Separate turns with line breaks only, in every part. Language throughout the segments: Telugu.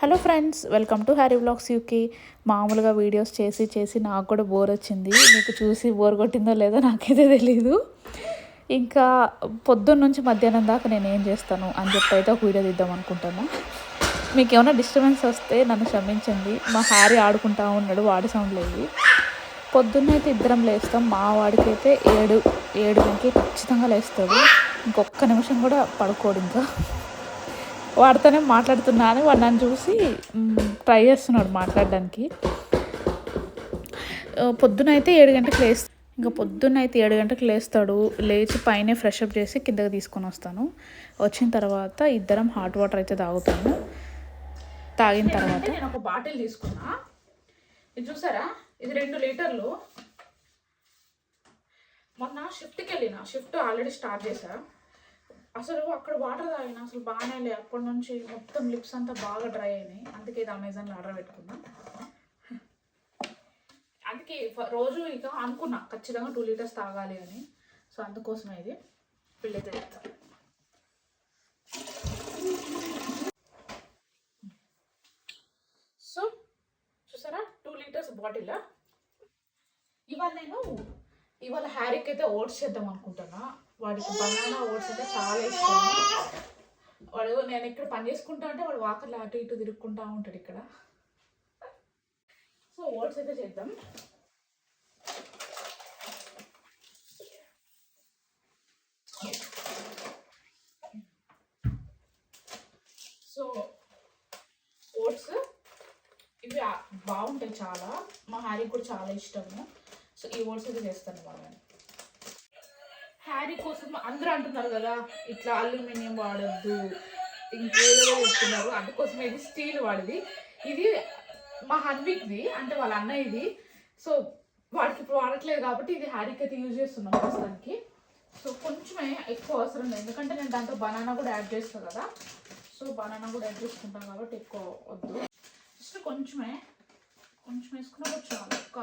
Hello friends, welcome to Harry vlogs UK. మామూలుగా వీడియోస్ చేసి నాకు కూడా బోర్ వచ్చింది. మీకు చూసి బోర్ కొట్టిందో లేదో నాకైతే తెలీదు. ఇంకా పొద్దున్న నుంచి మధ్యాహ్నం దాకా నేను ఏం చేస్తాను అని చెప్పి అయితే ఒక వీడియో తీద్దాం అనుకుంటున్నా. మీకు ఏమైనా డిస్టర్బెన్స్ వస్తే నన్ను క్షమించండి. మా హ్యారీ ఆడుకుంటా ఉన్నాడు, వాడి సౌండ్ లేదు. పొద్దున్నైతే ఇద్దరం లేస్తాం. మా వాడికైతే ఏడు గంటలు ఖచ్చితంగా లేస్తాడు. ఇంకొక్క నిమిషం కూడా పడుకోడు. ఇంకా వాడితోనే మాట్లాడుతున్నా అని వాడు నన్ను చూసి ట్రై చేస్తున్నాడు మాట్లాడడానికి. పొద్దునైతే 7 గంటలకు లేస్తాడు. ఇంకా పొద్దున్నైతే 7 గంటలకు లేస్తాడు. లేచి పైన ఫ్రెష్ అప్ చేసి కిందకి తీసుకొని వస్తాను. వచ్చిన తర్వాత ఇద్దరం హాట్ వాటర్ అయితే తాగుతాము. తాగిన తర్వాత నేను ఒక బాటిల్ తీసుకున్నా. ఇది చూసారా, ఇది 2 లీటర్లు. మొన్న షిఫ్ట్ ఆల్రెడీ స్టార్ట్ చేశా. అసలు అక్కడ వాటర్ తాగిన అసలు బాగానే లేదు. అప్పటి నుంచి మొత్తం లిప్స్ అంతా బాగా డ్రై అయినాయి. అందుకే ఇది అమెజాన్లో ఆర్డర్ పెట్టుకున్నా. అందుకే రోజు ఇక అనుకున్నా ఖచ్చితంగా 2 లీటర్స్ తాగాలి అని. సో అందుకోసమే ఇది పిల్లైతే చెప్తాను. సో చూసారా, 2 లీటర్స్ బాటిల్. ఇవాళ హ్యారీకి అయితే ఓట్స్ చేద్దాం అనుకుంటున్నా. వాడికి బనానా ఓట్స్ అయితే చాలా ఇష్టం. నేను ఇక్కడ పని చేసుకుంటా అంటే వాడు వాకర్లు అటు ఇటు తిరుక్కుంటా ఉంటాడు ఇక్కడ. సో ఓట్స్ అయితే చేద్దాం. సో ఓట్స్ ఇవి బాగుంటాయి చాలా. మా హ్యారీకి కూడా చాలా ఇష్టము. సో ఈ ఓట్స్ అయితే చేస్తాను మనం. హ్యారీ కోసం అందరూ అంటున్నారు కదా, ఇట్లా అల్యూమినియం వాడద్దు, ఇంకేదో చెప్తున్నారు. అందుకోసం ఇది స్టీల్ వాడిది. ఇది మా హన్విక్ది, అంటే వాళ్ళ అన్నయ్యది. సో వాడికి ఇప్పుడు వాడట్లేదు కాబట్టి ఇది హ్యారీకి అయితే యూజ్ చేస్తున్నాం ప్రస్తుతానికి. సో కొంచెమే, ఎక్కువ అవసరం లేదు, ఎందుకంటే నేను దాంట్లో బనానా కూడా యాడ్ చేస్తాను కదా. సో బనానా కూడా యాడ్ చేసుకుంటాం కాబట్టి ఎక్కువ వద్దు. జస్ట్ కొంచెమే వేసుకున్నా కూడా చాలు. ఒక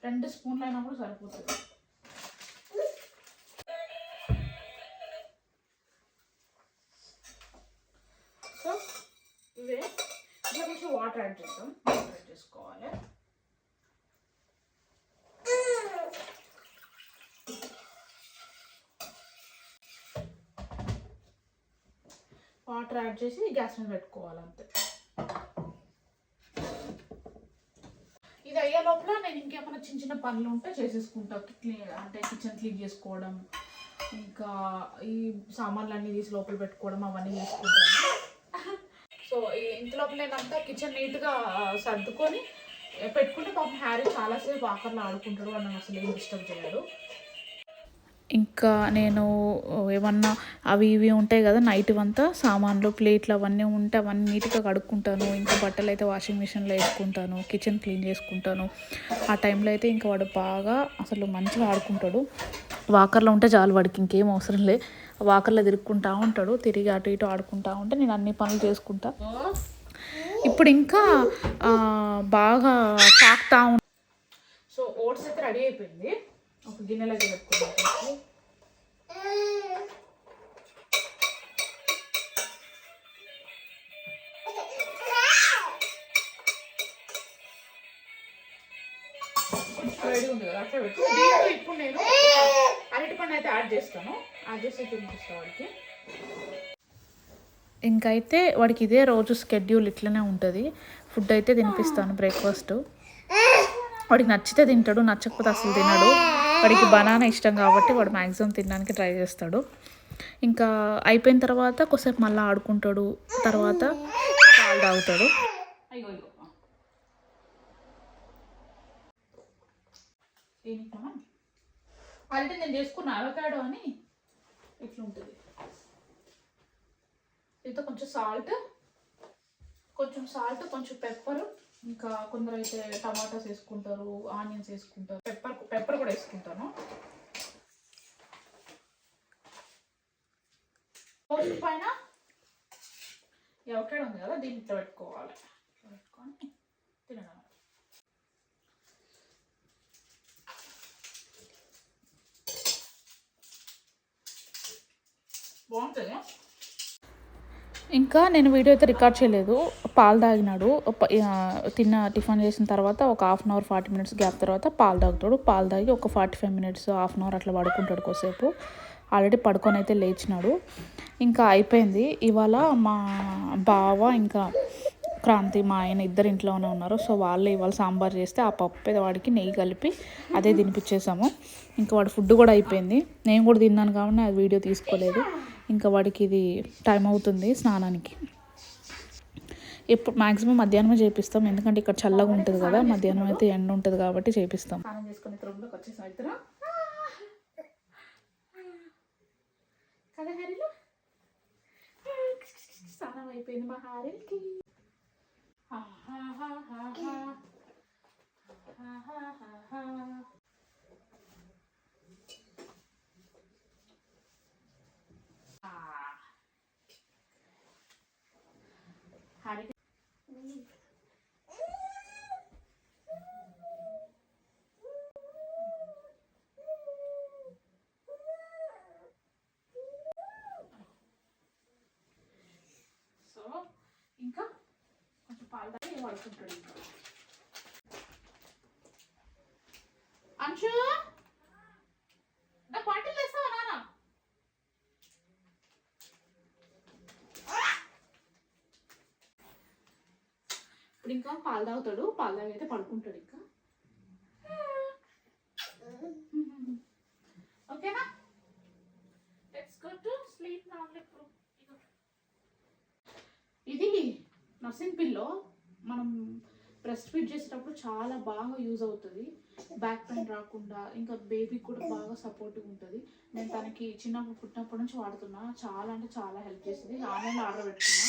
2 స్పూన్లు అయినా కూడా సరిపోతుంది. సో ఇవే ఇలా కొంచెం వాటర్ యాడ్ చేద్దాం. వాటర్ యాడ్ చేసుకోవాలి. వాటర్ యాడ్ చేసి గ్యాస్ మీద పెట్టుకోవాలి అంతే. ఇది అయ్యే లోపల నేను ఇంకేమైనా చిన్న పనులు ఉంటే చేసేసుకుంటా. అంటే కిచెన్ క్లీన్ చేసుకోవడం, ఇంకా ఈ సామాన్లు అన్నీ తీసి లోపల పెట్టుకోవడం, అవన్నీ చేసుకుంటాను. సో ఇంత లోపల నేనంతా కిచెన్ నీట్గా సర్దుకొని పెట్టుకుంటే పాపం హ్యారీ చాలాసేపు ఆకర్లో ఆడుకుంటాడు. వాడు నన్ను అసలు ఏం డిస్టర్బ్ చేయడు. ఇంకా నేను ఏమన్నా అవి ఇవి ఉంటాయి కదా, నైట్ అంతా సామాన్లు ప్లేట్లు అవన్నీ ఉంటే అవన్నీ నీట్గా కడుక్కుంటాను. ఇంకా బట్టలు అయితే వాషింగ్ మిషన్లో వేసుకుంటాను, కిచెన్ క్లీన్ చేసుకుంటాను. ఆ టైంలో అయితే ఇంకా వాడు బాగా అసలు మంచిగా ఆడుకుంటాడు. వాకర్లో ఉంటే చాలు, వాడికి ఇంకేం అవసరం లే. వాకర్లో తిరుక్కుంటా ఉంటాడు. తిరిగి అటు ఇటు ఆడుకుంటా ఉంటే నేను అన్ని పనులు చేసుకుంటా. ఇప్పుడు ఇంకా బాగా తాకుతా ఉంటా. సో ఓట్స్ అయితే రెడీ అయిపోయింది. ఒక గిన్నెలోకి పెట్టుకున్నాను. కొంచెం రెడీ ఉంది కదా, అట్లా పెట్టు. దీంట్లో ఇప్పుడు నేను అరటిపండు అయితే యాడ్ చేస్తాను. యాడ్ చేసి తినిపిస్తాను వాడికి. ఇంకైతే వాడికి ఇదే రోజు స్కెడ్యూల్ ఇట్లనే ఉంటుంది. ఫుడ్ అయితే తినిపిస్తాను, బ్రేక్ఫాస్ట్. వాడికి నచ్చితే తింటాడు, నచ్చకపోతే అసలు తినడు. వాడికి బనానా ఇష్టం కాబట్టి వాడు మ్యాక్సిమం తినడానికి ట్రై చేస్తాడు. ఇంకా అయిపోయిన తర్వాత కొద్దిసేపు మళ్ళీ ఆడుకుంటాడు. తర్వాత పాలు తాగుతాడు. అంటే నేను చేసుకున్న అవకాడో అని ఇట్లా ఉంటుంది. దీంతో కొంచెం సాల్ట్, కొంచెం పెప్పర్, ఇంకా కొందరు అయితే టమాటాస్ వేసుకుంటారు, ఆనియన్స్ వేసుకుంటారు, పెప్పర్ కూడా వేసుకుంటాను. టోస్ట్ పైన ఎవకాడ ఉంది కదా, దీన్ని ఇట్లా పెట్టుకోవాలి. పెట్టుకొని తినడం బాగుంటుంది. ఇంకా నేను వీడియో అయితే రికార్డ్ చేయలేదు. పాలు తాగినాడు. టిఫిన్ చేసిన తర్వాత ఒక 1/2 అవర్ 40 మినిట్స్ గ్యాప్ తర్వాత పాలు తాగుతాడు. పాలు తాగి ఒక 45 మినిట్స్ 1/2 అవర్ అట్లా పడుకుంటాడు కొద్దిసేపు. ఆల్రెడీ పడుకొని అయితే లేచినాడు. ఇంకా అయిపోయింది. ఇవాళ మా బావ ఇంకా క్రాంతి మా ఆయన ఇద్దరు ఇంట్లోనే ఉన్నారు. సో వాళ్ళు ఇవాళ సాంబార్ చేస్తే ఆ పప్పు వాడికి నెయ్యి కలిపి అదే తినిపించేసాము. ఇంకా వాడి ఫుడ్ కూడా అయిపోయింది. నేను కూడా తిన్నాను కాబట్టి అది వీడియో తీసుకోలేదు. ఇంకా వాడికి ఇది టైం అవుతుంది స్నానానికి. ఎప్పుడు మ్యాక్సిమం మధ్యాహ్నమే చేపిస్తాం, ఎందుకంటే ఇక్కడ చల్లగా ఉంటుంది కదా, మధ్యాహ్నం అయితే ఎండ ఉంటుంది కాబట్టి చేపిస్తాం. స్నానం చేసుకుని రూమ్లోకి వచ్చేసాం ఇద్దరు కదా. హరిలో స్నానం అయిపోయింది మా హారీకి. సో ఇంకా కొంచెం పాలు తాగి పడుకుంటాడు. ఇంకా అంశు నా పాటలు వేస్తావా నాన్న? ఇప్పుడు ఇంకా పాలు తాగుతాడు. పాలు తాగి అయితే పడుకుంటాడు. ఇంకా ఓకేనా? Let's go to sleep now. ఇది నర్సింగ్ పిల్లో మనం బ్రెస్ట్ ఫీడ్ చేసేటప్పుడు చాలా బాగా యూజ్ అవుతుంది. బ్యాక్ పెయిన్ రాకుండా, ఇంకా బేబీకి కూడా బాగా సపోర్టివ్ ఉంటుంది. నేను తనకి చిన్నప్పుడు పుట్టినప్పటి నుంచి వాడుతున్నా. చాలా అంటే చాలా హెల్ప్ చేస్తుంది. ఆన్లైన్లో ఆర్డర్ పెట్టుకున్నా.